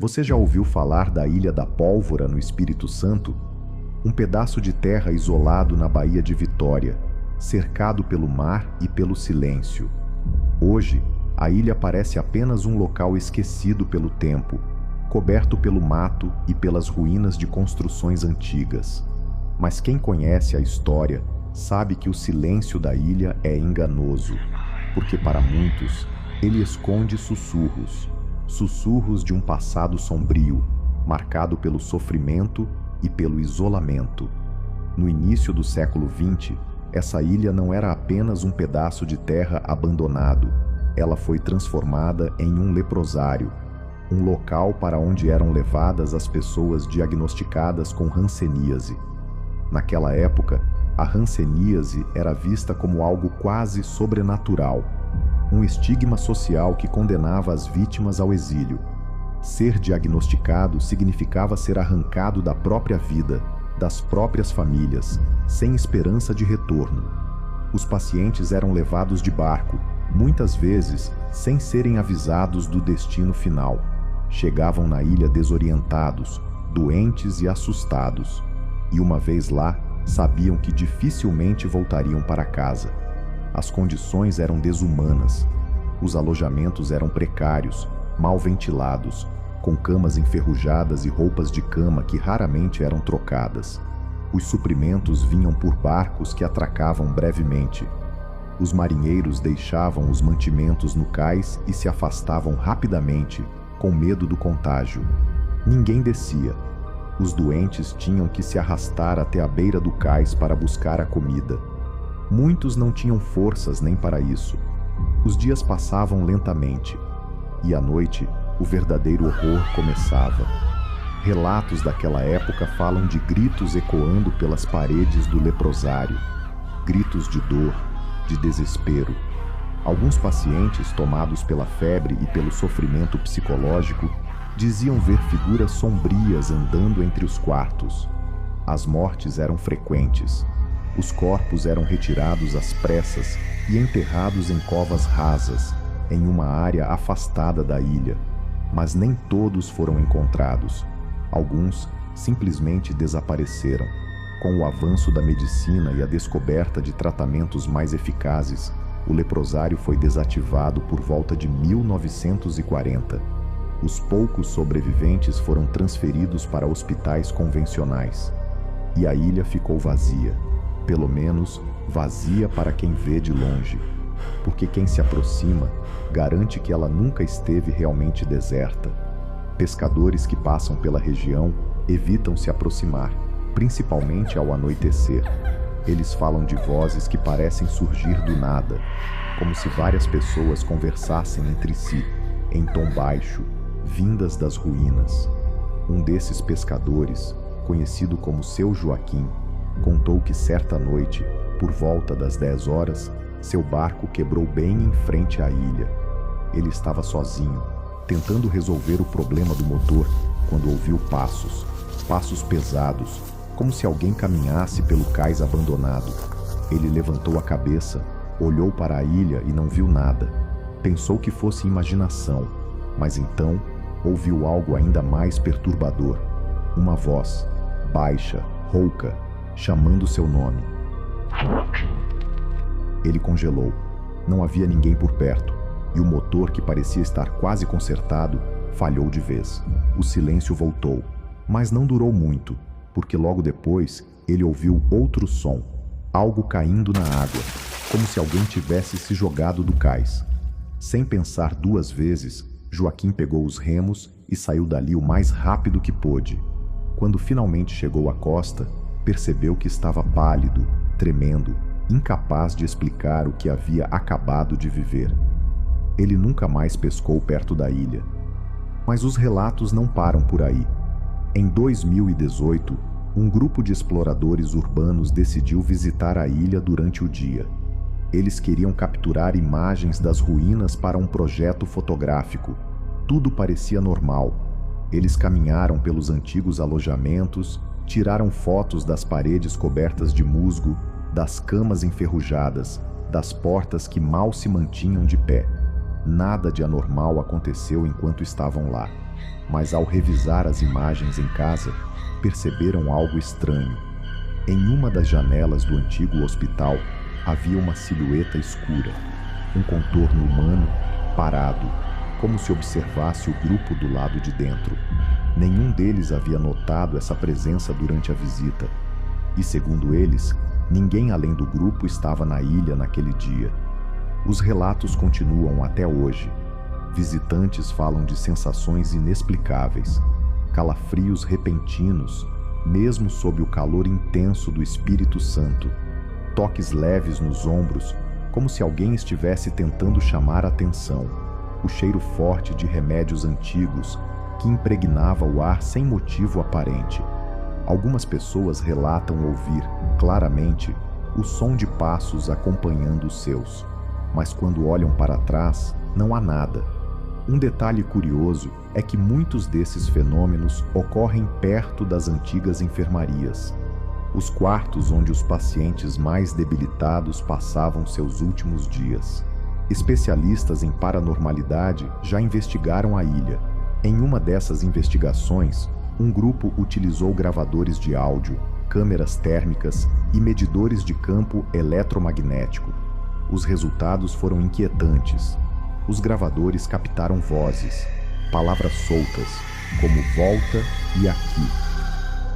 Você já ouviu falar da Ilha da Pólvora, no Espírito Santo? Um pedaço de terra isolado na Baía de Vitória, cercado pelo mar e pelo silêncio. Hoje, a ilha parece apenas um local esquecido pelo tempo, coberto pelo mato e pelas ruínas de construções antigas. Mas quem conhece a história sabe que o silêncio da ilha é enganoso, porque para muitos ele esconde sussurros de um passado sombrio, marcado pelo sofrimento e pelo isolamento. No início do século XX, essa ilha não era apenas um pedaço de terra abandonado, ela foi transformada em um leprosário, um local para onde eram levadas as pessoas diagnosticadas com hanseníase. Naquela época, a hanseníase era vista como algo quase sobrenatural, um estigma social que condenava as vítimas ao exílio. Ser diagnosticado significava ser arrancado da própria vida, das próprias famílias, sem esperança de retorno. Os pacientes eram levados de barco, muitas vezes sem serem avisados do destino final. Chegavam na ilha desorientados, doentes e assustados. E uma vez lá, sabiam que dificilmente voltariam para casa. As condições eram desumanas. Os alojamentos eram precários, mal ventilados, com camas enferrujadas e roupas de cama que raramente eram trocadas. Os suprimentos vinham por barcos que atracavam brevemente. Os marinheiros deixavam os mantimentos no cais e se afastavam rapidamente, com medo do contágio. Ninguém descia. Os doentes tinham que se arrastar até a beira do cais para buscar a comida. Muitos não tinham forças nem para isso. Os dias passavam lentamente, e à noite o verdadeiro horror começava. Relatos daquela época falam de gritos ecoando pelas paredes do leprosário, gritos de dor, de desespero. Alguns pacientes, tomados pela febre e pelo sofrimento psicológico, diziam ver figuras sombrias andando entre os quartos. As mortes eram frequentes. Os corpos eram retirados às pressas e enterrados em covas rasas, em uma área afastada da ilha. Mas nem todos foram encontrados. Alguns simplesmente desapareceram. Com o avanço da medicina e a descoberta de tratamentos mais eficazes, o leprosário foi desativado por volta de 1940. Os poucos sobreviventes foram transferidos para hospitais convencionais. E a ilha ficou vazia. Pelo menos, vazia para quem vê de longe. Porque quem se aproxima garante que ela nunca esteve realmente deserta. Pescadores que passam pela região evitam se aproximar, principalmente ao anoitecer. Eles falam de vozes que parecem surgir do nada, como se várias pessoas conversassem entre si, em tom baixo, vindas das ruínas. Um desses pescadores, conhecido como Seu Joaquim, contou que certa noite, por volta das 10 horas, seu barco quebrou bem em frente à ilha. Ele estava sozinho, tentando resolver o problema do motor, quando ouviu passos pesados, como se alguém caminhasse pelo cais abandonado. Ele levantou a cabeça, olhou para a ilha e não viu nada. Pensou que fosse imaginação, mas então ouviu algo ainda mais perturbador. Uma voz, baixa, rouca, chamando seu nome. Ele congelou. Não havia ninguém por perto, e o motor, que parecia estar quase consertado, falhou de vez. O silêncio voltou, mas não durou muito, porque logo depois ele ouviu outro som, algo caindo na água, como se alguém tivesse se jogado do cais. Sem pensar duas vezes, Joaquim pegou os remos e saiu dali o mais rápido que pôde. Quando finalmente chegou à costa, percebeu que estava pálido, tremendo, incapaz de explicar o que havia acabado de viver. Ele nunca mais pescou perto da ilha. Mas os relatos não param por aí. Em 2018, um grupo de exploradores urbanos decidiu visitar a ilha durante o dia. Eles queriam capturar imagens das ruínas para um projeto fotográfico. Tudo parecia normal. Eles caminharam pelos antigos alojamentos, tiraram fotos das paredes cobertas de musgo, das camas enferrujadas, das portas que mal se mantinham de pé. Nada de anormal aconteceu enquanto estavam lá. mas ao revisar as imagens em casa, perceberam algo estranho. Em uma das janelas do antigo hospital havia uma silhueta escura, um contorno humano parado, como se observasse o grupo do lado de dentro. Nenhum deles havia notado essa presença durante a visita, e, segundo eles, ninguém além do grupo estava na ilha naquele dia. Os relatos continuam até hoje. Visitantes falam de sensações inexplicáveis, calafrios repentinos, mesmo sob o calor intenso do Espírito Santo, toques leves nos ombros, como se alguém estivesse tentando chamar a atenção, o cheiro forte de remédios antigos que impregnava o ar sem motivo aparente. Algumas pessoas relatam ouvir, claramente, o som de passos acompanhando os seus, mas quando olham para trás, não há nada. Um detalhe curioso é que muitos desses fenômenos ocorrem perto das antigas enfermarias, os quartos onde os pacientes mais debilitados passavam seus últimos dias. Especialistas em paranormalidade já investigaram a ilha. Em uma dessas investigações, um grupo utilizou gravadores de áudio, câmeras térmicas e medidores de campo eletromagnético. Os resultados foram inquietantes. Os gravadores captaram vozes, palavras soltas, como volta e aqui.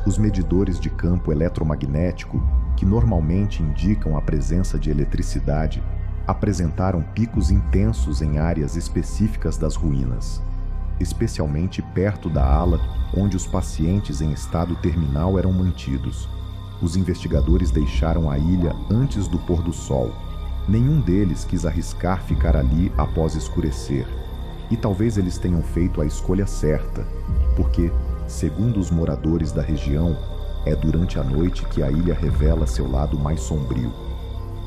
Os medidores de campo eletromagnético, que normalmente indicam a presença de eletricidade, apresentaram picos intensos em áreas específicas das ruínas, especialmente perto da ala onde os pacientes em estado terminal eram mantidos. Os investigadores deixaram a ilha antes do pôr do sol. Nenhum deles quis arriscar ficar ali após escurecer. E talvez eles tenham feito a escolha certa, porque, segundo os moradores da região, é durante a noite que a ilha revela seu lado mais sombrio.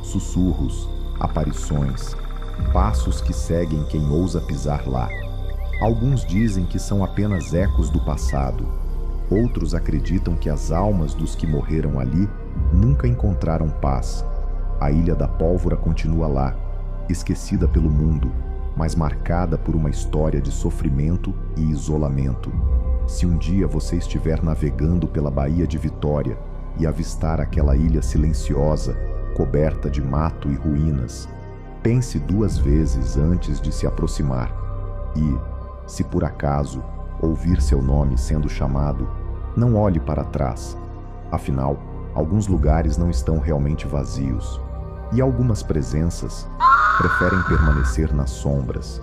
Sussurros, aparições, passos que seguem quem ousa pisar lá. Alguns dizem que são apenas ecos do passado. Outros acreditam que as almas dos que morreram ali nunca encontraram paz. A Ilha da Pólvora continua lá, esquecida pelo mundo, mas marcada por uma história de sofrimento e isolamento. Se um dia você estiver navegando pela Baía de Vitória e avistar aquela ilha silenciosa, coberta de mato e ruínas, pense 2 vezes antes de se aproximar. E, se por acaso ouvir seu nome sendo chamado, não olhe para trás. Afinal, alguns lugares não estão realmente vazios, e algumas presenças preferem permanecer nas sombras,